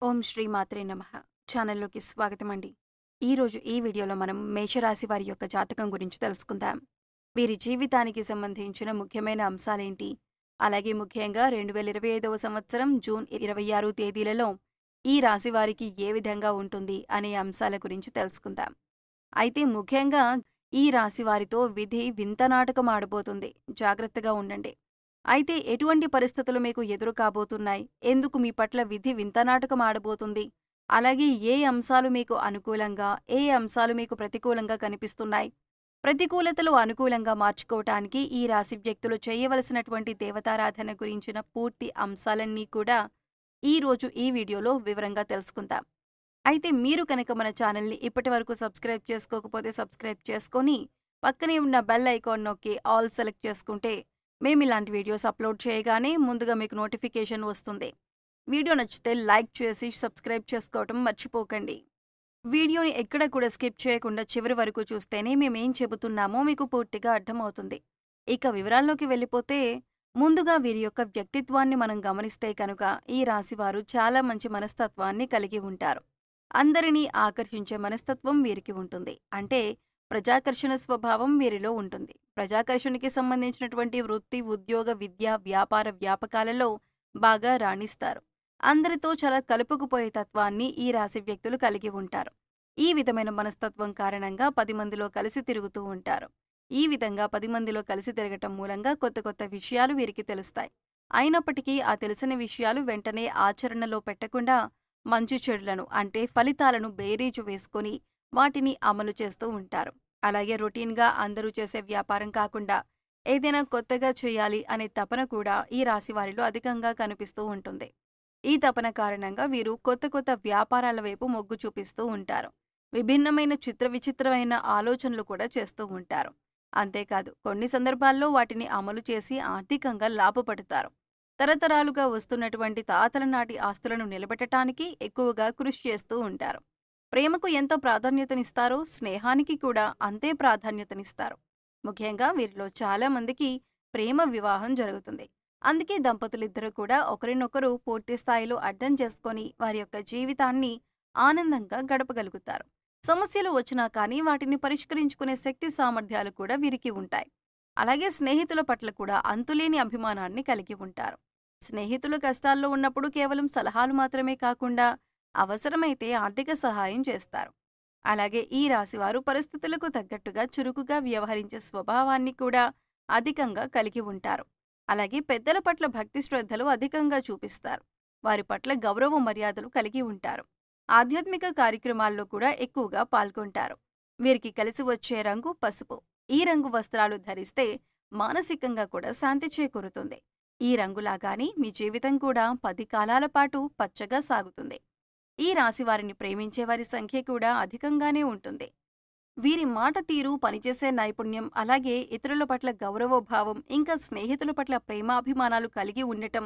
ఓం శ్రీ మాత్రే నమః. ఛానల్‌లోకి స్వాగతమండి. ఈరోజు ఈ వీడియోలో మనం మేషరాశి వారి యొక్క జాతకం గురించి తెలుసుకుందాం. వీరి జీవితానికి సంబంధించిన ముఖ్యమైన అంశాలేంటి? అలాగే ముఖ్యంగా 2025వ సంవత్సరం జూన్ 26 తేదీలలో ఈ రాశి వారికి ఏ విధంగా ఉంటుంది అనే అంశాల గురించి తెలుసుకుందాం. అయితే ముఖ్యంగా ఈ రాశి వారితో విధి వింత నాటకం ఆడబోతుంది. జాగ్రత్తగా ఉండండి. అయితే ఎటువంటి పరిస్థితులు మీకు ఎదురు కాబోతున్నాయి? ఎందుకు మీ పట్ల విధి వింత నాటకం ఆడబోతుంది? అలాగే ఏ అంశాలు మీకు అనుకూలంగా, ఏ అంశాలు మీకు ప్రతికూలంగా కనిపిస్తున్నాయి? ప్రతికూలతలు అనుకూలంగా మార్చుకోవటానికి ఈ రాశి వ్యక్తులు చేయవలసినటువంటి దేవతారాధన గురించిన పూర్తి అంశాలన్నీ కూడా ఈరోజు ఈ వీడియోలో వివరంగా తెలుసుకుందాం. అయితే మీరు కనుక మన ఛానల్‌ని ఇప్పటివరకు సబ్స్క్రైబ్ చేసుకోకపోతే సబ్స్క్రైబ్ చేసుకొని, పక్కనే ఉన్న బెల్ ఐకాన్ నొక్కి ఆల్ సెలెక్ట్ చేసుకుంటే, మేమిలాంటి వీడియోస్ అప్‌లోడ్ చేయగానే ముందుగా మీకు నోటిఫికేషన్ వస్తుంది. వీడియో నచ్చితే లైక్ చేసి సబ్స్క్రైబ్ చేసుకోవటం మర్చిపోకండి. వీడియోని ఎక్కడ కూడా స్కిప్ చేయకుండా చివరి వరకు చూస్తేనే మేమేం చెబుతున్నామో మీకు పూర్తిగా అర్థమవుతుంది. ఇక వివరాల్లోకి వెళ్ళిపోతే, ముందుగా వీరి యొక్క వ్యక్తిత్వాన్ని మనం గమనిస్తే కనుక ఈ రాశివారు చాలా మంచి మనస్తత్వాన్ని కలిగి ఉంటారు. అందరినీ ఆకర్షించే మనస్తత్వం వీరికి ఉంటుంది. అంటే ప్రజాకర్షణ స్వభావం వీరిలో ఉంటుంది. ప్రజాకర్షణకి సంబంధించినటువంటి వృత్తి, ఉద్యోగ, విద్య, వ్యాపార వ్యాపకాలలో బాగా రాణిస్తారు. అందరితో చాలా కలుపుకుపోయే తత్వాన్ని ఈ రాశి వ్యక్తులు కలిగి ఉంటారు. ఈ విధమైన మనస్తత్వం కారణంగా 10 మందిలో కలిసి తిరుగుతూ ఉంటారు. ఈ విధంగా 10 మందిలో కలిసి తిరగటం మూలంగా కొత్త కొత్త విషయాలు వీరికి తెలుస్తాయి. అయినప్పటికీ ఆ తెలిసిన విషయాలు వెంటనే ఆచరణలో పెట్టకుండా మంచి చెడులను అంటే ఫలితాలను బేరీజు వేసుకొని వాటిని అమలు చేస్తూ ఉంటారు. అలాగే రొటీన్‌గా అందరూ చేసే వ్యాపారం కాకుండా ఏదైనా కొత్తగా చేయాలి అనే తపన కూడా ఈ రాశి వారిలో అధికంగా కనిపిస్తూ ఉంటుంది. ఈ తపన కారణంగా వీరు కొత్త కొత్త వ్యాపారాల వైపు మొగ్గు చూపిస్తూ ఉంటారు. విభిన్నమైన విచిత్రమైన ఆలోచనలు కూడా చేస్తూ ఉంటారు. అంతేకాదు కొన్ని సందర్భాల్లో వాటిని అమలు చేసి ఆర్థికంగా లాభపడతారు. తరతరాలుగా వస్తున్నటువంటి తాతల నాటి ఆస్తులను నిలబెట్టటానికి ఎక్కువగా కృషి చేస్తూ ఉంటారు. ప్రేమకు ఎంత ప్రాధాన్యతనిస్తారో స్నేహానికి కూడా అంతే ప్రాధాన్యతనిస్తారు. ముఖ్యంగా వీరిలో చాలా మందికి ప్రేమ వివాహం జరుగుతుంది. అందుకే దంపతులిద్దరూ కూడా ఒకరినొకరు పూర్తి స్థాయిలో అర్థం చేసుకొని వారి యొక్క జీవితాన్ని ఆనందంగా గడపగలుగుతారు. సమస్యలు వచ్చినా కానీ వాటిని పరిష్కరించుకునే శక్తి సామర్థ్యాలు కూడా వీరికి ఉంటాయి. అలాగే స్నేహితుల పట్ల కూడా అంతులేని అభిమానాన్ని కలిగి ఉంటారు. స్నేహితులు కష్టాల్లో ఉన్నప్పుడు కేవలం సలహాలు మాత్రమే కాకుండా అవసరమైతే ఆర్థిక సహాయం చేస్తారు. అలాగే ఈ రాశివారు పరిస్థితులకు తగ్గట్టుగా చురుకుగా వ్యవహరించే స్వభావాన్ని కూడా అధికంగా కలిగి ఉంటారు. అలాగే పెద్దల పట్ల భక్తి శ్రద్ధలు అధికంగా చూపిస్తారు. వారి పట్ల గౌరవ మర్యాదలు కలిగి ఉంటారు. ఆధ్యాత్మిక కార్యక్రమాల్లో కూడా ఎక్కువగా పాల్గొంటారు. వీరికి కలిసి వచ్చే రంగు పసుపు. ఈ రంగు వస్త్రాలు ధరిస్తే మానసికంగా కూడా శాంతి చేకూరుతుంది. ఈ రంగులాగానే మీ జీవితం కూడా 10 కాలాల పాటు పచ్చగా సాగుతుంది. ఈ రాశి వారిని ప్రేమించే వారి సంఖ్య కూడా అధికంగానే ఉంటుంది. వీరి మాట తీరు, పనిచేసే నైపుణ్యం, అలాగే ఇతరుల పట్ల గౌరవభావం, ఇంకా స్నేహితుల పట్ల ప్రేమాభిమానాలు కలిగి ఉండటం,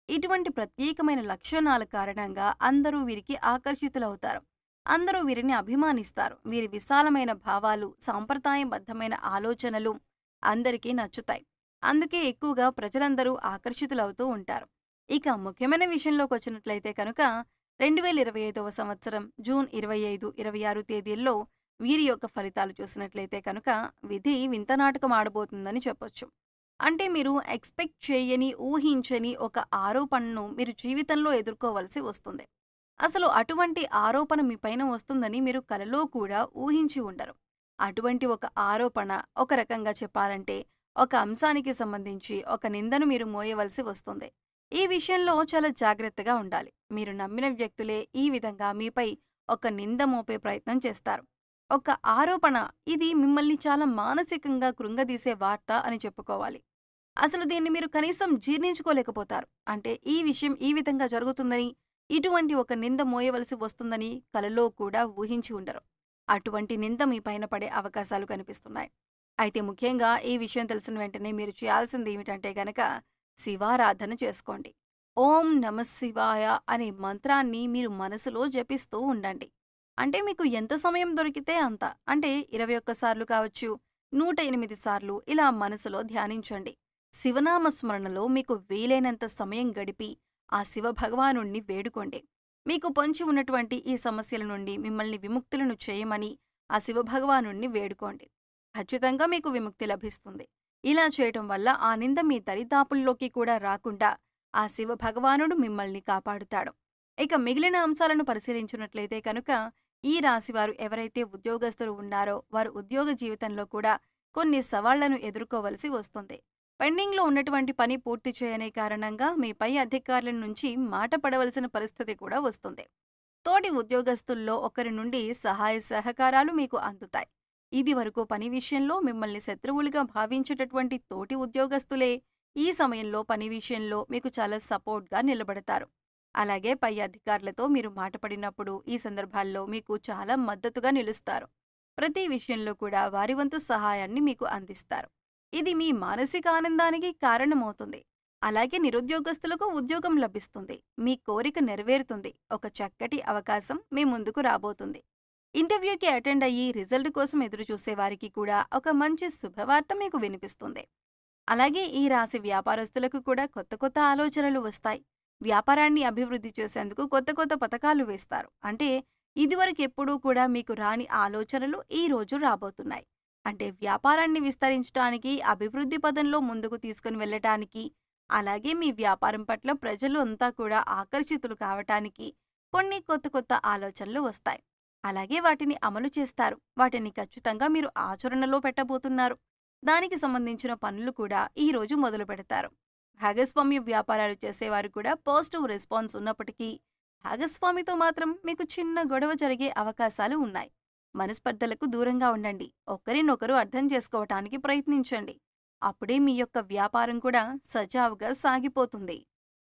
ఇటువంటి ప్రత్యేకమైన లక్షణాల కారణంగా అందరూ వీరికి ఆకర్షితులవుతారు. అందరూ వీరిని అభిమానిస్తారు. వీరి విశాలమైన భావాలు, సాంప్రదాయబద్ధమైన ఆలోచనలు అందరికీ నచ్చుతాయి. అందుకే ఎక్కువగా ప్రజలందరూ ఆకర్షితులవుతూ ఉంటారు. ఇక ముఖ్యమైన విషయంలోకొచ్చినట్లయితే కనుక 2025వ సంవత్సరం జూన్ 25, 26 తేదీల్లో వీరి యొక్క ఫలితాలు చూసినట్లయితే కనుక విధి వింత నాటకం ఆడబోతుందని చెప్పొచ్చు. అంటే మీరు ఎక్స్‌పెక్ట్ చేయని, ఊహించని ఒక ఆరోపణను మీరు జీవితంలో ఎదుర్కోవలసి వస్తుంది. అసలు అటువంటి ఆరోపణ మీ పైన వస్తుందని మీరు కలలో కూడా ఊహించి ఉండరు. అటువంటి ఒక ఆరోపణ ఒక రకంగా చెప్పాలంటే ఒక అంశానికి సంబంధించి ఒక నిందను మీరు మోయవలసి వస్తుంది. ఈ విషయంలో చాలా జాగ్రత్తగా ఉండాలి. మీరు నమ్మిన వ్యక్తులే ఈ విధంగా మీపై ఒక నింద మోపే ప్రయత్నం చేస్తారు. ఒక ఆరోపణ ఇది మిమ్మల్ని చాలా మానసికంగా కృంగదీసే వార్త అని చెప్పుకోవాలి. అసలు దీన్ని మీరు కనీసం జీర్ణించుకోలేకపోతారు. అంటే ఈ విషయం ఈ విధంగా జరుగుతుందని, ఇటువంటి ఒక నింద మోయవలసి వస్తుందని కలలో కూడా ఊహించి ఉండరు. అటువంటి నింద మీ పైన పడే అవకాశాలు కనిపిస్తున్నాయి. అయితే ముఖ్యంగా ఈ విషయం తెలిసిన వెంటనే మీరు చేయాల్సిందేమిటంటే గనక శివారాధన చేసుకోండి. ఓం నమః శివాయ అనే మంత్రాన్ని మీరు మనసులో జపిస్తూ ఉండండి. అంటే మీకు ఎంత సమయం దొరికితే అంత. అంటే 21 సార్లు కావచ్చు, 108 సార్లు ఇలా మనసులో ధ్యానించండి. శివనామ స్మరణలో మీకు వీలైనంత సమయం గడిపి ఆ శివ భగవానుణ్ణి వేడుకోండి. మీకు పొంచి ఉన్నటువంటి ఈ సమస్యల నుండి మిమ్మల్ని విముక్తులను చేయమని ఆ శివభగవానుడిని వేడుకోండి. ఖచ్చితంగా మీకు విముక్తి లభిస్తుంది. ఇలా చేయటం వల్ల ఆ నింద మీ దరిదాపుల్లోకి కూడా రాకుండా ఆ శివభగవానుడు మిమ్మల్ని కాపాడుతాడు. ఇక మిగిలిన అంశాలను పరిశీలించినట్లయితే కనుక, ఈ రాశివారు ఎవరైతే ఉద్యోగస్తులు ఉన్నారో వారు ఉద్యోగ జీవితంలో కూడా కొన్ని సవాళ్లను ఎదుర్కోవలసి వస్తుంది. పెండింగ్‌లో ఉన్నటువంటి పని పూర్తి చేయని కారణంగా మీ పై అధికారుల నుంచి మాట పడవలసిన పరిస్థితి కూడా వస్తుంది. తోటి ఉద్యోగస్తుల్లో ఒకరి నుండి సహాయ సహకారాలు మీకు అందుతాయి. ఇదివరకు పని విషయంలో మిమ్మల్ని శత్రువులుగా భావించేటటువంటి తోటి ఉద్యోగస్తులే ఈ సమయంలో పని విషయంలో మీకు చాలా సపోర్ట్‌గా నిలబడతారు. అలాగే పై అధికారులతో మీరు మాట పడినప్పుడు ఈ సందర్భాల్లో మీకు చాలా మద్దతుగా నిలుస్తారు. ప్రతి విషయంలో కూడా వారి వంతు సహాయాన్ని మీకు అందిస్తారు. ఇది మీ మానసిక ఆనందానికి కారణమవుతుంది. అలాగే నిరుద్యోగస్తులకు ఉద్యోగం లభిస్తుంది. మీ కోరిక నెరవేరుతుంది. ఒక చక్కటి అవకాశం మీ ముందుకు రాబోతుంది. ఇంటర్వ్యూకి అటెండ్ అయ్యి రిజల్ట్ కోసం ఎదురుచూసే వారికి కూడా ఒక మంచి శుభవార్త మీకు వినిపిస్తుంది. అలాగే ఈ రాశి వ్యాపారస్తులకు కూడా కొత్త కొత్త ఆలోచనలు వస్తాయి. వ్యాపారాన్ని అభివృద్ధి చేసేందుకు కొత్త కొత్త పథకాలు వేస్తారు. అంటే ఇదివరకెప్పుడూ కూడా మీకు రాని ఆలోచనలు ఈ రోజు రాబోతున్నాయి. అంటే వ్యాపారాన్ని విస్తరించడానికి, అభివృద్ధి పదంలో ముందుకు తీసుకుని వెళ్ళటానికి, అలాగే మీ వ్యాపారం పట్ల ప్రజలు అంతా కూడా ఆకర్షితులు కావటానికి కొన్ని కొత్త కొత్త ఆలోచనలు వస్తాయి. అలాగే వాటిని అమలు చేస్తారు. వాటిని ఖచ్చితంగా మీరు ఆచరణలో పెట్టబోతున్నారు. దానికి సంబంధించిన పనులు కూడా ఈ రోజు మొదలు పెడతారు. భాగస్వామ్య వ్యాపారాలు చేసేవారు కూడా పాజిటివ్ రెస్పాన్స్ ఉన్నప్పటికీ, భాగస్వామితో మాత్రం మీకు చిన్న గొడవ జరిగే అవకాశాలు ఉన్నాయి. మనస్పర్ధలకు దూరంగా ఉండండి. ఒకరినొకరు అర్థం చేసుకోవటానికి ప్రయత్నించండి. అప్పుడే మీ యొక్క వ్యాపారం కూడా సజావుగా సాగిపోతుంది.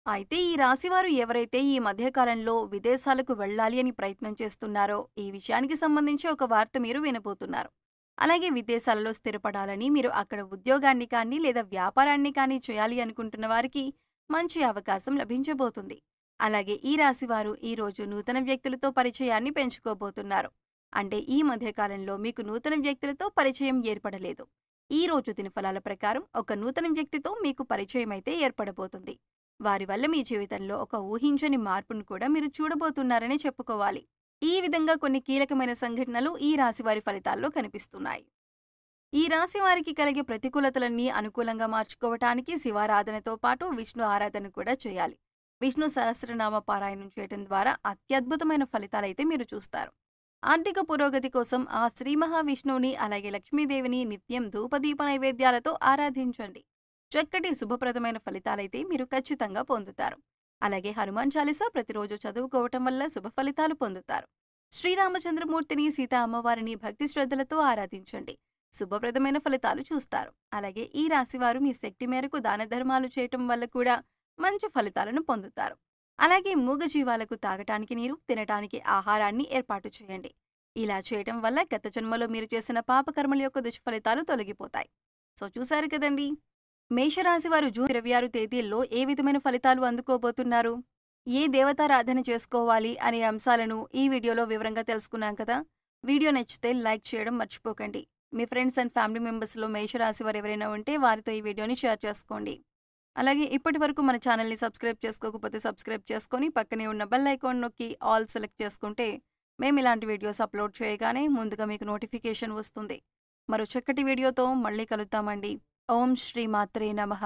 అయితే ఈ రాశివారు ఎవరైతే ఈ మధ్యకాలంలో విదేశాలకు వెళ్ళాలి అని ప్రయత్నం చేస్తున్నారో, ఈ విషయానికి సంబంధించి ఒక వార్త మీరు వినబోతున్నారు. అలాగే విదేశాలలో స్థిరపడాలని, మీరు అక్కడ ఉద్యోగాన్ని కానీ లేదా వ్యాపారాన్ని కానీ చేయాలి అనుకుంటున్న వారికి మంచి అవకాశం లభించబోతుంది. అలాగే ఈ రాశివారు ఈరోజు నూతన వ్యక్తులతో పరిచయాన్ని పెంచుకోబోతున్నారు. అంటే ఈ మధ్యకాలంలో మీకు నూతన వ్యక్తులతో పరిచయం ఏర్పడలేదు. ఈ రోజు దినఫలాల ప్రకారం ఒక నూతన వ్యక్తితో మీకు పరిచయం అయితే ఏర్పడబోతుంది. వారి వల్ల మీ జీవితంలో ఒక ఊహించని మార్పును కూడా మీరు చూడబోతున్నారని చెప్పుకోవాలి. ఈ విధంగా కొన్ని కీలకమైన సంఘటనలు ఈ రాశివారి ఫలితాల్లో కనిపిస్తున్నాయి. ఈ రాశి వారికి కలిగే ప్రతికూలతలన్నీ అనుకూలంగా మార్చుకోవటానికి శివారాధనతో పాటు విష్ణు ఆరాధన కూడా చేయాలి. విష్ణు సహస్రనామ పారాయణం చేయటం ద్వారా అత్యద్భుతమైన ఫలితాలైతే మీరు చూస్తారు. ఆర్థిక పురోగతి కోసం ఆ శ్రీ మహావిష్ణువుని అలాగే లక్ష్మీదేవిని నిత్యం ధూపదీప నైవేద్యాలతో ఆరాధించండి. చక్కటి శుభప్రదమైన ఫలితాలైతే మీరు ఖచ్చితంగా పొందుతారు. అలాగే హనుమాన్ చాలీసా ప్రతిరోజు చదువుకోవటం వల్ల శుభ ఫలితాలు పొందుతారు. శ్రీరామచంద్రమూర్తిని, సీతా అమ్మవారిని భక్తి శ్రద్ధలతో ఆరాధించండి. శుభప్రదమైన ఫలితాలు చూస్తారు. అలాగే ఈ రాశివారు మీ శక్తి మేరకు దాన ధర్మాలు చేయటం వల్ల కూడా మంచి ఫలితాలను పొందుతారు. అలాగే మూగజీవాలకు తాగటానికి నీరు, తినటానికి ఆహారాన్ని ఏర్పాటు చేయండి. ఇలా చేయటం వల్ల గత జన్మలో మీరు చేసిన పాపకర్మల యొక్క దుష్ఫలితాలు తొలగిపోతాయి. సో చూశారు కదండి, మేషరాశి వారు జూన్ 26 తేదీల్లో ఏ విధమైన ఫలితాలు అందుకోబోతున్నారు, ఏ దేవతారాధన చేసుకోవాలి అనే అంశాలను ఈ వీడియోలో వివరంగా తెలుసుకున్నాం కదా. వీడియో నచ్చితే లైక్ చేయడం మర్చిపోకండి. మీ ఫ్రెండ్స్ అండ్ ఫ్యామిలీ మెంబర్స్లో మేషరాశి వారు ఎవరైనా ఉంటే వారితో ఈ వీడియోని షేర్ చేసుకోండి. అలాగే ఇప్పటి వరకు మన ఛానల్ని సబ్స్క్రైబ్ చేసుకోకపోతే సబ్స్క్రైబ్ చేసుకొని పక్కనే ఉన్న బెల్ ఐకాన్ నొక్కి ఆల్ సెలెక్ట్ చేసుకుంటే మేము ఇలాంటి వీడియోస్ అప్లోడ్ చేయగానే ముందుగా మీకు నోటిఫికేషన్ వస్తుంది. మరో చక్కటి వీడియోతో మళ్ళీ కలుద్దామండి. ఓం శ్రీ మాత్రే నమః.